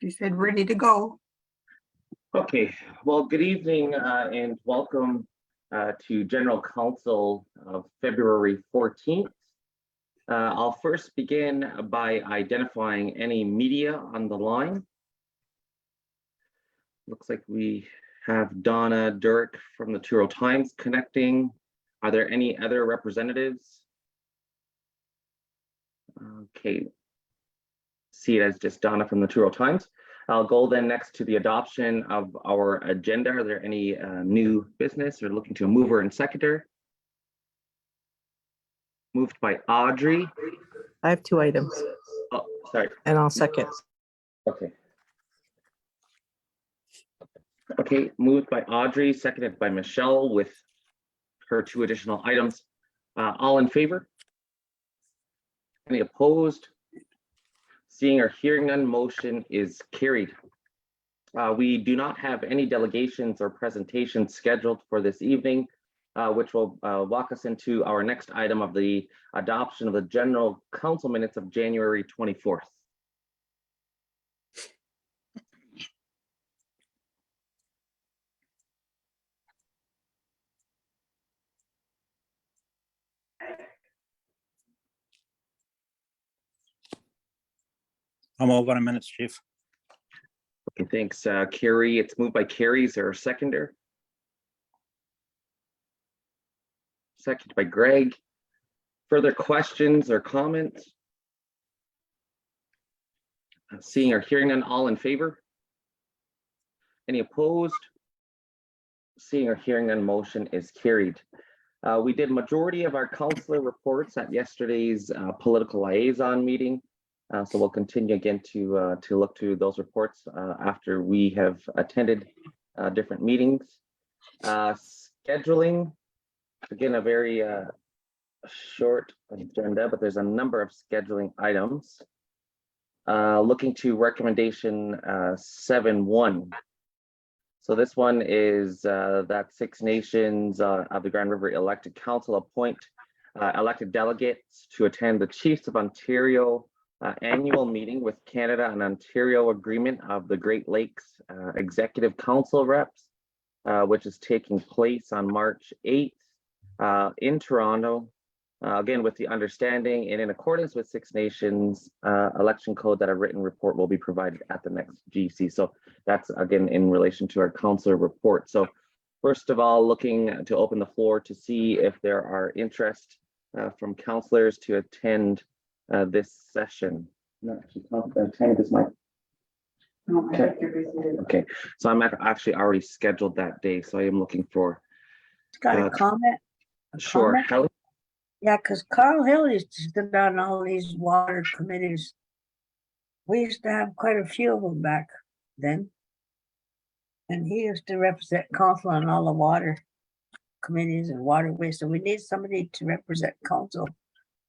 She said, ready to go. Okay, well, good evening and welcome to General Council of February 14th. I'll first begin by identifying any media on the line. Looks like we have Donna Durek from the Toronto Times connecting. Are there any other representatives? Okay, see it as just Donna from the Toronto Times. I'll go then next to the adoption of our agenda. Are there any new business or looking to a mover and seconder? Moved by Audrey. I have two items. Oh, sorry. And I'll second. Okay. Okay, moved by Audrey, seconded by Michelle with her two additional items. All in favor? Any opposed? Seeing or hearing none, motion is carried. We do not have any delegations or presentations scheduled for this evening, which will walk us into our next item of the adoption of the General Council minutes of January 24th. I'm over in minutes, Chief. Okay, thanks, Carrie. It's moved by Carrie. Is there a seconder? Second by Greg. Further questions or comments? Seeing or hearing none, all in favor? Any opposed? Seeing or hearing none, motion is carried. We did majority of our councillor reports at yesterday's political liaison meeting. So we'll continue again to look to those reports after we have attended different meetings. Scheduling, again, a very short agenda, but there's a number of scheduling items. Looking to recommendation 7.1. So this one is that Six Nations of the Grand River Elected Council appoint elected delegates to attend the Chiefs of Ontario annual meeting with Canada and Ontario Agreement of the Great Lakes Executive Council Reps, which is taking place on March 8th in Toronto. Again, with the understanding and in accordance with Six Nations election code that a written report will be provided at the next GC. So that's again in relation to our councillor report. So first of all, looking to open the floor to see if there are interest from councillors to attend this session. No, actually, attend this mic. No, I Okay. think you're busy. Okay, so I'm actually already scheduled that day, so I am looking for. Got a comment? Sure, comment? Helen. Yeah, because Carl Hill used to sit on all these water committees. We used to have quite a few of them back then. And he used to represent council on all the water committees and waterways. So we need somebody to represent council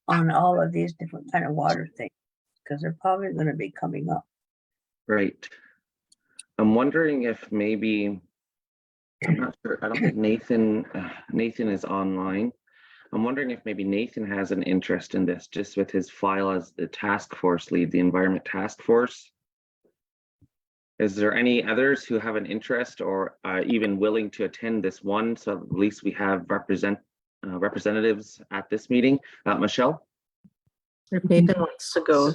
on all of these different kind of water things, because they're probably going to be coming up. Right. I'm wondering if maybe, I'm not sure, I don't think Nathan is online. I'm wondering if maybe Nathan has an interest in this, just with his file as the task force lead, the environment task force. Is there any others who have an interest or even willing to attend this one? So at least we have representatives at this meeting. Michelle? If Nathan wants to go.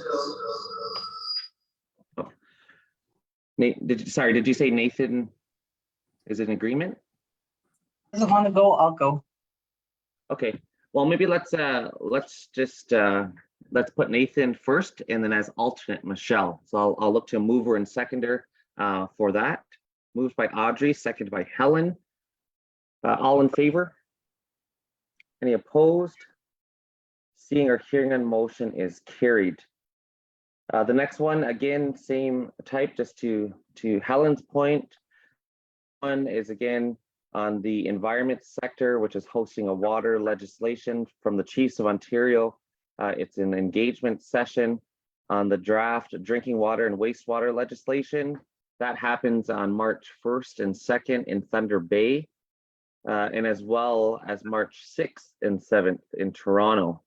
Oh. Nate, did you say Nathan is in agreement? Doesn't want to go, I'll go. Okay, well, maybe let's put Nathan first and then as alternate Michelle. So I'll look to a mover and seconder for that. Moved by Audrey, seconded by Helen. All in favor? Any opposed? Seeing or hearing none, motion is carried. The next one, again, same type, just to Helen's point. One is again on the environment sector, which is hosting a water legislation from the Chiefs of Ontario. It's an engagement session on the draft drinking water and wastewater legislation. That happens on March 1st and 2nd in Thunder Bay, and as well as March 6th and 7th in Toronto.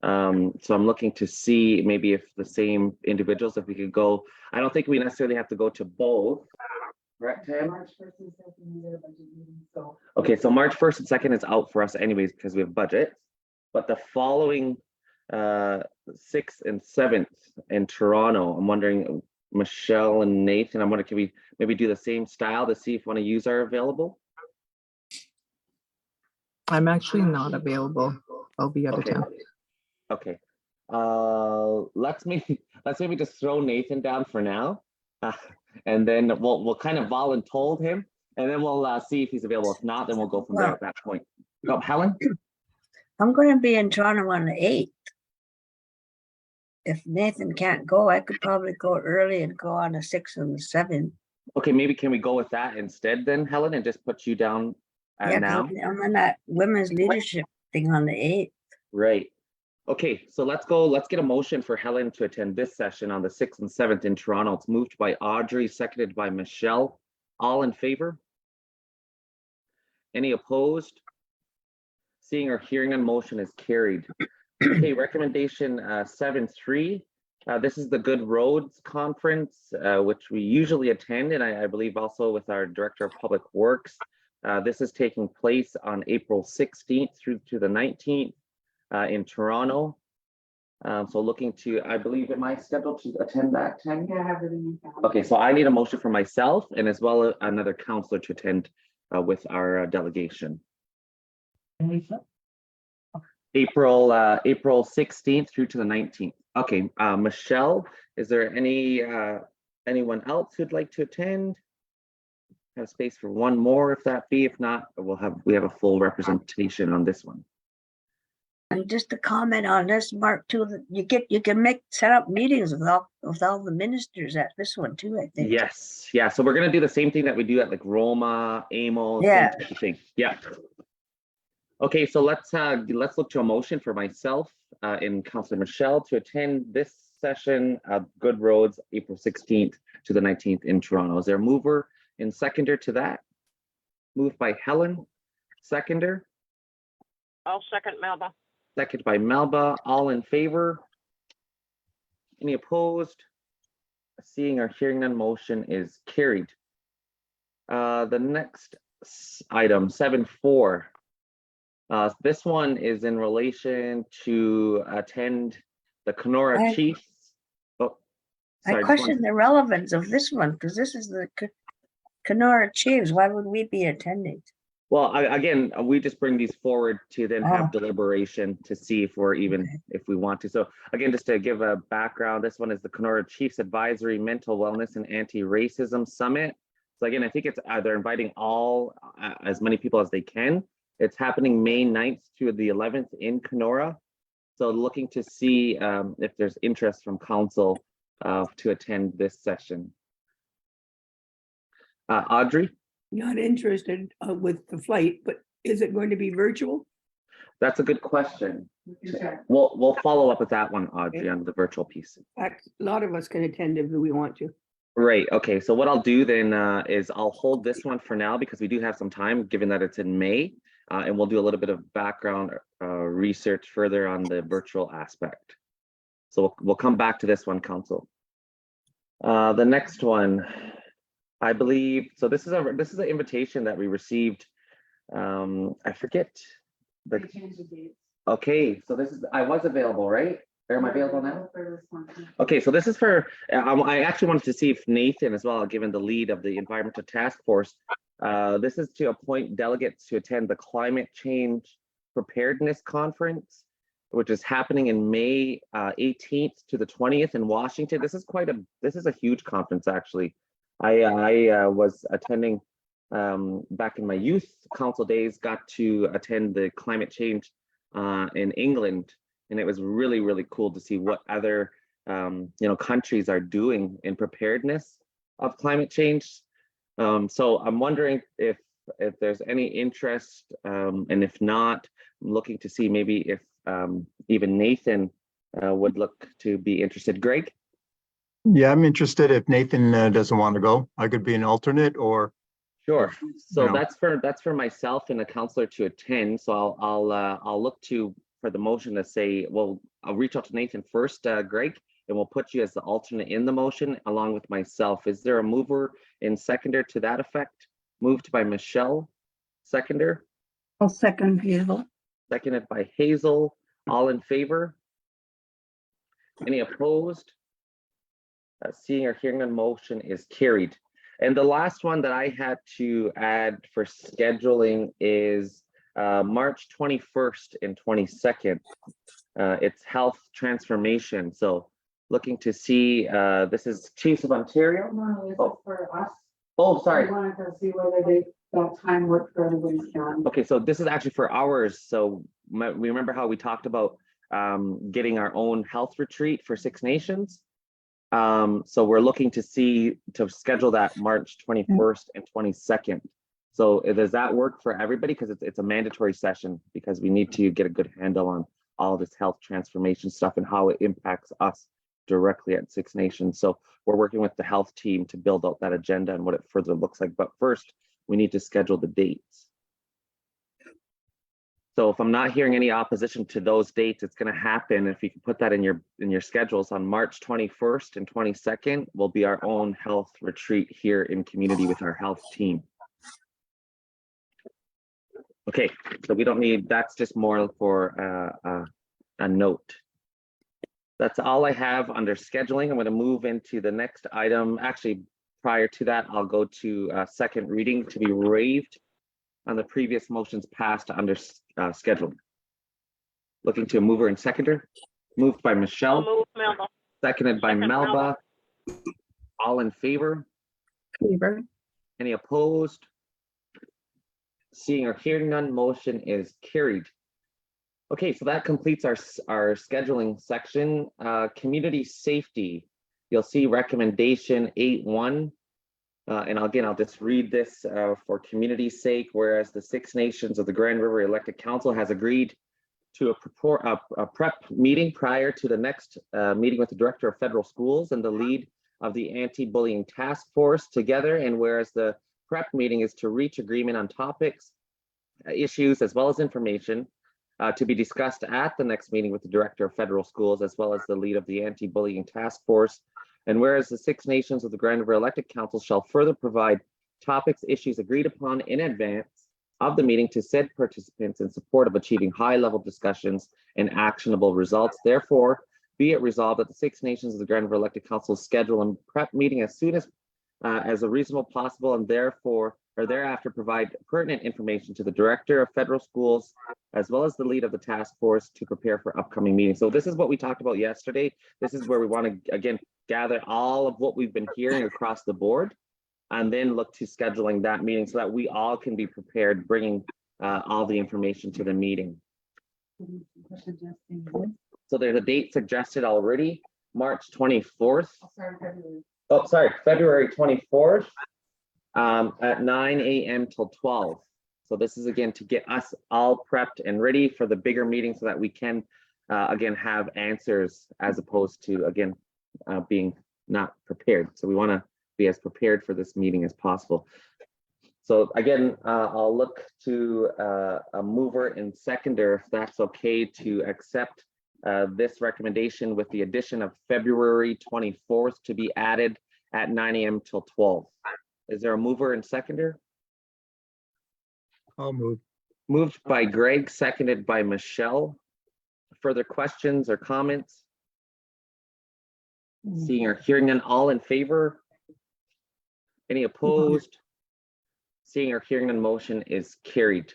So I'm looking to see maybe if the same individuals, if we could go, I don't think we necessarily have to go to both. Correct, Tam? Okay, so March 1st and 2nd is out for us anyways because we have budget. But the following 6th and 7th in Toronto, I'm wondering, Michelle and Nathan, I'm wondering, can we maybe do the same style to see if one of you are available? I'm actually not available. I'll be out of Okay. town. Okay. Let's maybe just throw Nathan down for now. And then we'll kind of voluntold him, and then we'll see if he's available. If not, then we'll go from there at that point. Go, Helen. I'm gonna be in Toronto on the 8th. If Nathan can't go, I could probably go early and go on the 6th and the 7th. Okay, maybe can we go with that instead then, Helen, and just put you down Yeah, 'cause now? I'm on that women's leadership thing on the 8th. Right. Okay, so let's go. Let's get a motion for Helen to attend this session on the 6th and 7th in Toronto. It's moved by Audrey, seconded by Michelle. All in favor? Any opposed? Seeing or hearing none, motion is carried. Okay, recommendation 7.3. This is the Good Roads Conference, which we usually attend, and I believe also with our Director of Public Works. This is taking place on April 16th through to the 19th in Toronto. So looking to, I believe, am I scheduled to attend that, Tim? Yeah, I have it in your calendar. Okay, so I need a motion for myself and as well as another counselor to attend with our delegation. April 16th through to the 19th. Okay, Michelle, is there anyone else who'd like to attend? Have space for one more if that be. If not, we have a full representation on this one. And just a comment on this, Mark, too, that you can set up meetings with all the ministers at this one too, I think. Yes, yeah. So we're gonna do the same thing that we do at like Roma, Amos, Yeah. same type of thing. Yeah. Okay, so let's look to a motion for myself and Councilor Michelle to attend this session of Good Roads, April 16th to the 19th in Toronto. Is there a mover and seconder to that? Moved by Helen, seconder. I'll second Melba. Second by Melba. All in favor? Any opposed? Seeing or hearing none, motion is carried. The next item, 7.4. This one is in relation to attend the Kenora Chiefs. Oh, I sorry. question the relevance of this one, because this is the Kenora Chiefs. Why would we be attending? Well, again, we just bring these forward to then have Oh. deliberation to see if we're even, Okay. if we want to. So again, just to give a background, this one is the Kenora Chiefs Advisory Mental Wellness and Anti-Racism Summit. So again, I think it's they're inviting all, as many people as they can. It's happening May 9th to the 11th in Kenora. So looking to see if there's interest from council to attend this session. Audrey? Not interested with the flight, but is it going to be virtual? That's a good question. Okay. We'll follow up with that one, Audrey, on the virtual piece. In fact, a lot of us can attend if we want to. Right. Okay. So what I'll do then is I'll hold this one for now because we do have some time, given that it's in May, and we'll do a little bit of background research further on the virtual aspect. So we'll come back to this one, council. The next one, I believe. So this is an invitation that we received. I forget. They changed the dates. Okay. So this is. I was available, right? Or am I available now? For this one. Okay, so this is for, I actually wanted to see if Nathan as well, given the lead of the Environmental Task Force, this is to appoint delegates to attend the Climate Change Preparedness Conference, which is happening in May 18th to the 20th in Washington. This is a huge conference, actually. I was attending back in my youth council days, got to attend the climate change in England. And it was really, really cool to see what other countries are doing in preparedness of climate change. So I'm wondering if there's any interest, and if not, I'm looking to see maybe if even Nathan would look to be interested. Greg? Yeah, I'm interested if Nathan doesn't want to go. I could be an alternate or. Sure. So No. that's for myself and a counselor to attend. So I'll look to for the motion to say, well, I'll reach out to Nathan first, Greg, and we'll put you as the alternate in the motion along with myself. Is there a mover and seconder to that effect? Moved by Michelle, seconder, I'll second Hazel. seconded by Hazel. All in favor? Any opposed? Seeing or hearing none, motion is carried. And the last one that I had to add for scheduling is March 21st and 22nd. It's health transformation. So looking to see, this is Chiefs of Ontario. No, this is Oh. for us. Oh, sorry. I wanted to see whether that time worked for everybody's calendar. Okay, so this is actually for ours. So we remember how we talked about getting our own health retreat for Six Nations. So we're looking to schedule that March 21st and 22nd. So does that work for everybody? Because it's a mandatory session because we need to get a good handle on all this health transformation stuff and how it impacts us directly at Six Nations. So we're working with the health team to build out that agenda and what it further looks like. But first, we need to schedule the dates. So if I'm not hearing any opposition to those dates, it's going to happen. If you can put that in your schedules, on March 21st and 22nd will be our own health retreat here in community with our health team. Okay, so we don't need, that's just more for a note. That's all I have under scheduling. I'm going to move into the next item. Actually, prior to that, I'll go to second reading to be waived on the previous motions passed under scheduling. Looking to a mover and seconder. Moved by I'll Michelle, move Melba. seconded by Second, Melba. Melba. All in favor? Favor. Any opposed? Seeing or hearing none, motion is carried. Okay, so that completes our scheduling section. Community safety, you'll see recommendation 8.1. And again, I'll just read this for community's sake. Whereas the Six Nations of the Grand River Elected Council has agreed to a prep meeting prior to the next meeting with the Director of Federal Schools and the lead of the Anti-Bullying Task Force together. And whereas the prep meeting is to reach agreement on topics, issues, as well as information to be discussed at the next meeting with the Director of Federal Schools, as well as the lead of the Anti-Bullying Task Force. And whereas the Six Nations of the Grand River Elected Council shall further provide topics, issues agreed upon in advance of the meeting to said participants in support of achieving high-level discussions and actionable results. Therefore, be it resolved that the Six Nations of the Grand River Elected Council schedule a prep meeting as soon as a reasonable possible, and therefore or thereafter provide pertinent information to the Director of Federal Schools as well as the lead of the task force to prepare for upcoming meetings. So this is what we talked about yesterday. This is where we want to again gather all of what we've been hearing across the board and then look to scheduling that meeting so that we all can be prepared, bringing all the information to the meeting. So there's a date suggested already, March 24th. Oh, sorry, February 24th at 9 a.m. till 12. So this is again to get us all prepped and ready for the bigger meeting so that we can again have answers as opposed to again being not prepared. So we want to be as prepared for this meeting as possible. So again, I'll look to a mover and seconder, if that's okay, to accept this recommendation with the addition of February 24th to be added at 9 a.m. till 12. Is there a mover and seconder? I'll move. Moved by Greg, seconded by Michelle. Further questions or comments? Seeing or hearing none, all in favor? Any opposed? Seeing or hearing none, motion is carried.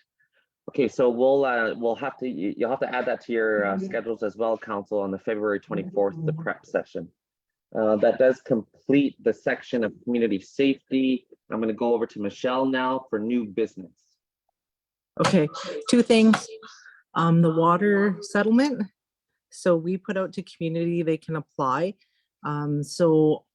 Okay, so you'll have to add that to your schedules as well, Council, on the February 24th, the prep session. That does complete the section of community safety. I'm going to go over to Michelle now for new business. Okay, two things. The water settlement. So we put out to community, they can apply. So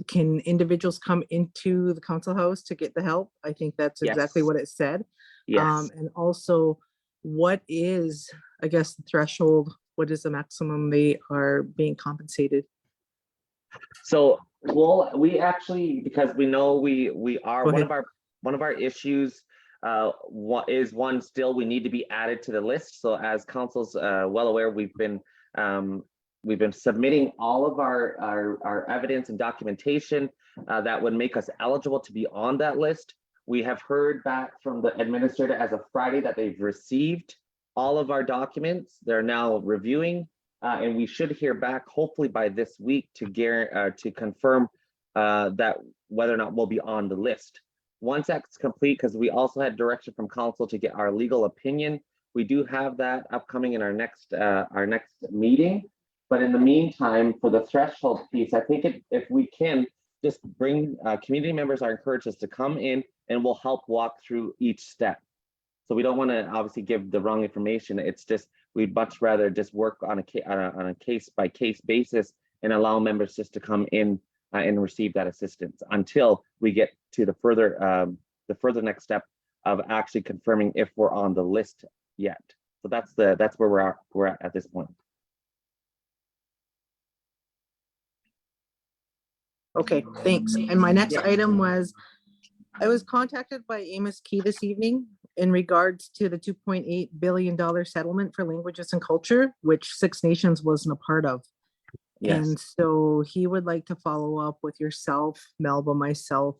can individuals come into the council house to get the help? I think that's exactly Yes. what it said. Yes. And also, what is, I guess, the threshold? What is the maximum they are being compensated? So we actually, because we know we are Go one ahead. of our issues is one still we need to be added to the list. So as council's well aware, we've been We've been submitting all of our evidence and documentation that would make us eligible to be on that list. We have heard back from the administrator as of Friday that they've received all of our documents. They're now reviewing, and we should hear back hopefully by this week to confirm that whether or not we'll be on the list. Once that's complete, because we also had direction from council to get our legal opinion. We do have that upcoming in our next meeting. But in the meantime, for the threshold piece, I think if we can just bring community members are encouraged us to come in and we'll help walk through each step. So we don't want to obviously give the wrong information. It's just we'd much rather just work on a case by case basis and allow members just to come in and receive that assistance until we get to the further next step of actually confirming if we're on the list yet. So that's where we're at this point. Okay, thanks. And my next item was, I was contacted by Amos Key this evening in regards to the $2.8 billion settlement for languages and culture, which Six Nations wasn't a part of. Yes. And so he would like to follow up with yourself, Melba, myself,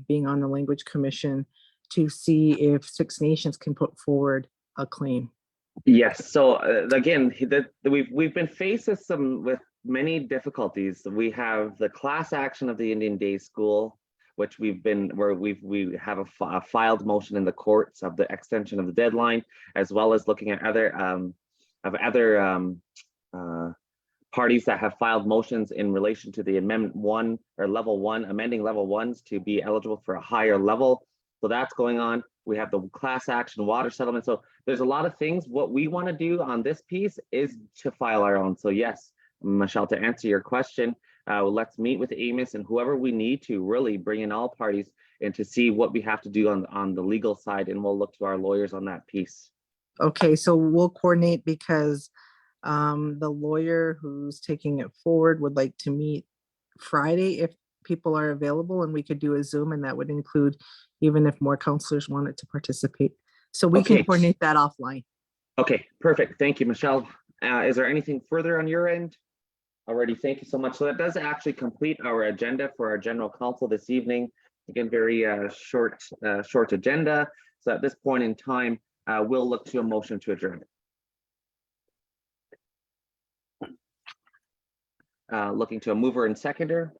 being on the Language Commission, to see if Six Nations can put forward a claim. Yes. So again, we've been faced with many difficulties. We have the class action of the Indian Day School, which we have a filed motion in the courts of the extension of the deadline, as well as looking at other parties that have filed motions in relation to the amendment 1 or level 1, amending level 1s to be eligible for a higher level. So that's going on. We have the class action water settlement. So there's a lot of things. What we want to do on this piece is to file our own. So yes, Michelle, to answer your question, let's meet with Amos and whoever we need to really bring in all parties and to see what we have to do on the legal side, and we'll look to our lawyers on that piece. Okay, so we'll coordinate because the lawyer who's taking it forward would like to meet Friday if people are available, and we could do a Zoom, and that would include even if more counselors wanted to participate. So we Okay. can coordinate that offline. Okay, perfect. Thank you, Michelle. Is there anything further on your end? Already, thank you so much. So that does actually complete our agenda for our general council this evening. Again, very short agenda. So at this point in time, we'll look to a motion to adjourn. Looking to a mover and seconder.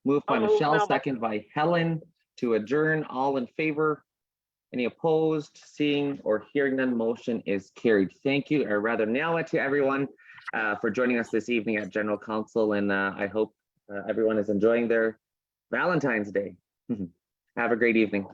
Moved by I'll move, Michelle, Melba. second by Helen to adjourn. All in favor? Any opposed? Seeing or hearing none, motion is carried. Thank you, or rather now to everyone for joining us this evening at General Council, and I hope everyone is enjoying their Valentine's Day. Have a great evening.